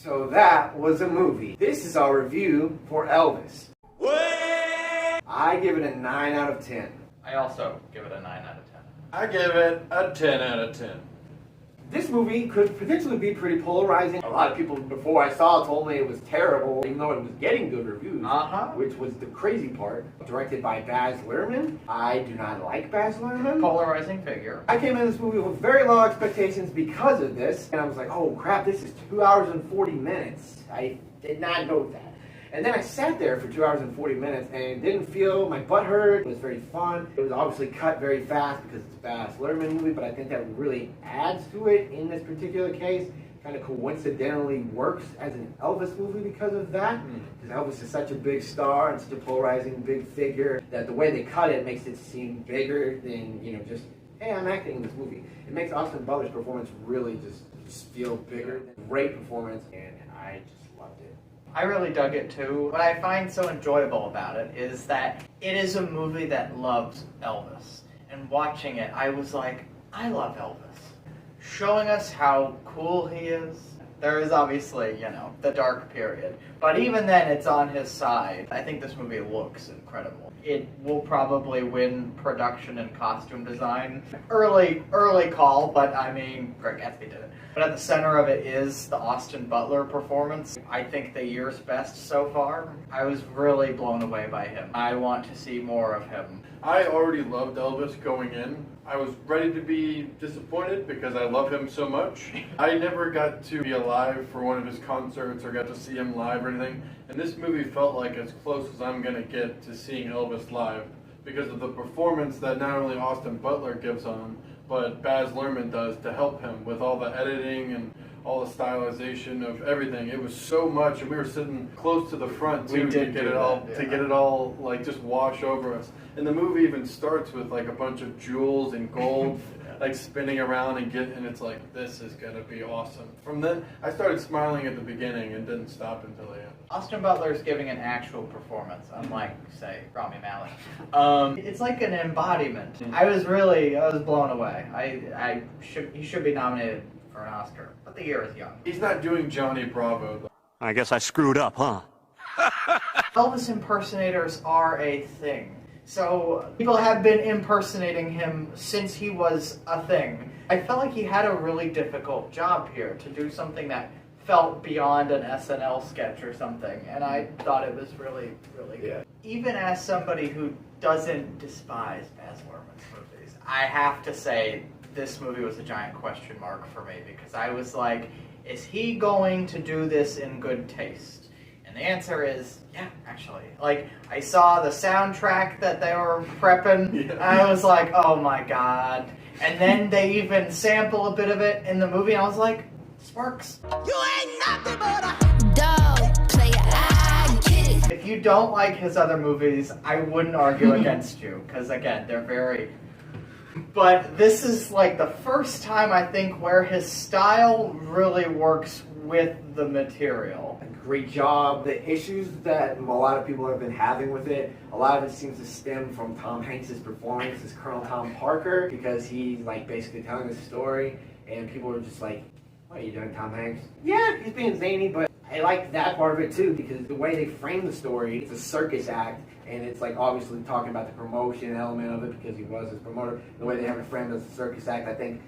So that was a movie. This is our review for Elvis. I give it a 9 out of 10. I also give it a 9 out of 10. I give it a 10 out of 10. This movie could potentially be pretty polarizing. A lot of people before I saw it told me it was terrible, even though it was getting good reviews, which was the crazy part. Directed by Baz Luhrmann. I do not like Baz Luhrmann. Polarizing figure. I came in this movie with very low expectations because of this, and I was like, oh crap, this is 2 hours and 40 minutes. I did not know that. And then I sat there for 2 hours and 40 minutes and didn't feel my butt hurt. It was very fun. It was obviously cut very fast because it's a Baz Luhrmann movie, but I think that really adds to it in this particular case. Kind of coincidentally works as an Elvis movie because of that. Because Elvis is such a big star and such a polarizing big figure that the way they cut it makes it seem bigger than, just, hey, I'm acting in this movie. It makes Austin Butler's performance really just feel bigger. Great performance, and I just loved it. I really dug it too. What I find so enjoyable about it is that it is a movie that loves Elvis. And watching it, I was like, I love Elvis. Showing us how cool he is. There is obviously, the dark period. But even then, it's on his side. I think this movie looks incredible. It will probably win production and costume design. Early call, but I mean, Greg Gatsby did it. But at the center of it is the Austin Butler performance. I think the year's best so far. I was really blown away by him. I want to see more of him. I already loved Elvis going in. I was ready to be disappointed because I love him so much. I never got to be alive for one of his concerts or got to see him live or anything. And this movie felt like as close as I'm going to get to seeing Elvis live because of the performance that not only Austin Butler gives on, but Baz Luhrmann does to help him with all the editing and all the stylization of everything. It was so much, and we were sitting close to the front too to get it all like just wash over us. And the movie even starts with like a bunch of jewels and gold like spinning around and it's like, this is gonna be awesome. From then I started smiling at the beginning and didn't stop until the end. Austin Butler's giving an actual performance, unlike, say, Rami Malek. It's like an embodiment. I was blown away. He should be nominated for an Oscar, but the year is young. He's not doing Johnny Bravo, though. I guess I screwed up, huh? Elvis impersonators are a thing. So people have been impersonating him since he was a thing. I felt like he had a really difficult job here to do something that felt beyond an SNL sketch or something, and I thought it was really, really good. Even as somebody who doesn't despise Baz Luhrmann's movies, I have to say this movie was a giant question mark for me because I was like, is he going to do this in good taste? And the answer is, yeah, actually. Like, I saw the soundtrack that they were prepping, and I was like, oh my god. And then they even sample a bit of it in the movie, and I was like, this works. You ain't nothing but a dog player, I get it. If you don't like his other movies, I wouldn't argue against you, because again, they're very... But this is like the first time, I think, where his style really works with the material. Great job. The issues that a lot of people have been having with it, a lot of it seems to stem from Tom Hanks' performance as Colonel Tom Parker, because he's like basically telling the story, and people are just like, what are you doing, Tom Hanks? Yeah, he's being zany, but I like that part of it too, because the way they frame the story, it's a circus act, and it's like obviously talking about the promotion element of it, because he was his promoter. The way they have it framed as a circus act, I think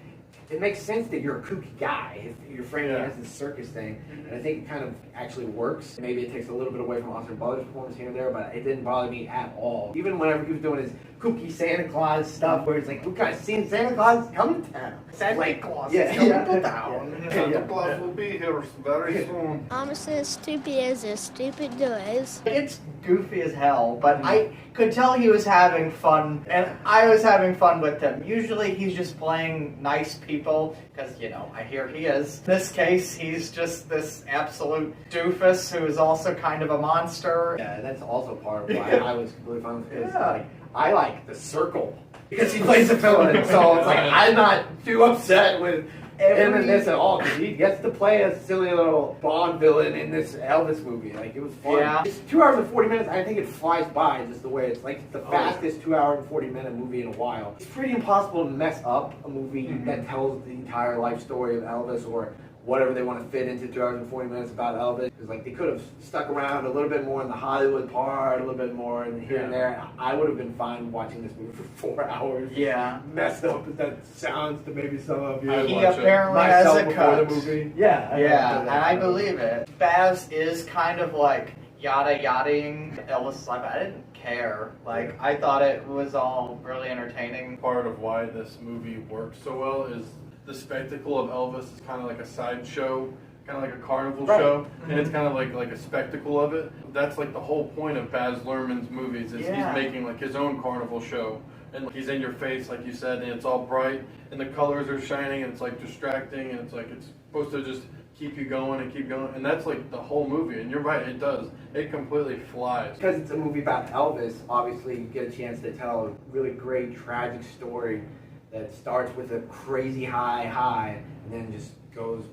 it makes sense that you're a kooky guy if you're framing it as this circus thing, and I think it kind of actually works. Maybe it takes a little bit away from Austin Butler's performance here and there, but it didn't bother me at all. Even whenever he was doing his kooky Santa Claus stuff, where it's like, we kind of seen Santa Claus coming to town. Santa Claus is coming to town. Santa Claus will be here very soon. I'm as stupid as a stupid does. It's goofy as hell, but I could tell he was having fun, and I was having fun with him. Usually he's just playing nice people, because, I hear he is. In this case, he's just this absolute doofus who is also kind of a monster. Yeah, that's also part of why I was completely fun with his. Like, I like The Circle, because he plays a villain, so it's like, I'm not too upset with him in this at all, because he gets to play a silly little Bond villain in this Elvis movie. Like, it was fun. Yeah. It's 2 hours and 40 minutes. I think it flies by just the way it's like the fastest 2 hour and 40 minute movie in a while. It's pretty impossible to mess up a movie that tells the entire life story of Elvis, or whatever they want to fit into 2 hours and 40 minutes about Elvis. Because like they could have stuck around a little bit more in the Hollywood part, a little bit more in here and there. I would have been fine watching this movie for 4 hours. Yeah. Messed up as that sounds to maybe some of you. He apparently has Myself a before cut. the movie. Yeah. Yeah, and I believe it. Baz is kind of like yada-yadaing Elvis' life. I didn't care. Like, I thought it was all really entertaining. Part of why this movie works so well is the spectacle of Elvis is kind of like a sideshow, kind of like a carnival show, and it's kind of like a spectacle of it. That's like the whole point of Baz Luhrmann's movies is he's making like his own carnival show, and he's in your face, like you said, and it's all bright, and the colors are shining, and it's like distracting, and it's like it's supposed to just keep you going and keep going, and that's like the whole movie. And you're right, it does. It completely flies. Because it's a movie about Elvis, obviously you get a chance to tell a really great tragic story that starts with a crazy high, and then just goes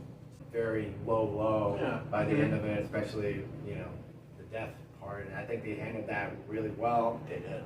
very low by the end of it, especially, you know, the death part. And I think they handled that really well. They did.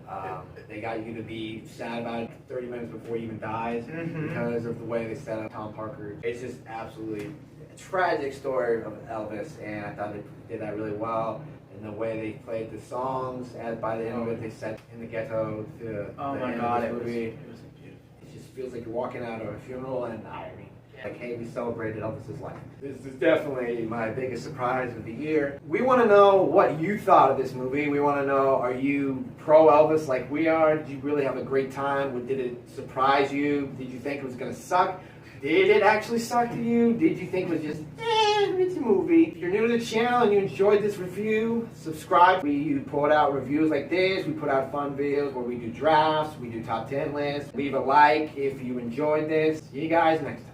They got you to be sad about it 30 minutes before he even dies because of the way they set up Tom Parker. It's just absolutely a tragic story of Elvis, and I thought they did that really well. And the way they played the songs, as by the end of it, they set in the ghetto to the end of the movie. It just feels like you're walking out of a funeral, and I mean, like, hey, we celebrated Elvis's life. This is definitely my biggest surprise of the year. We want to know what you thought of this movie. We want to know, are you pro Elvis like we are? Did you really have a great time? Did it surprise you? Did you think it was going to suck? Did it actually suck to you? Did you think it was just, it's a movie? If you're new to the channel and you enjoyed this review, subscribe. We put out reviews like this. We put out fun videos where we do drafts. We do top 10 lists. Leave a like if you enjoyed this. See you guys next time.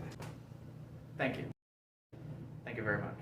Thank you. Thank you very much.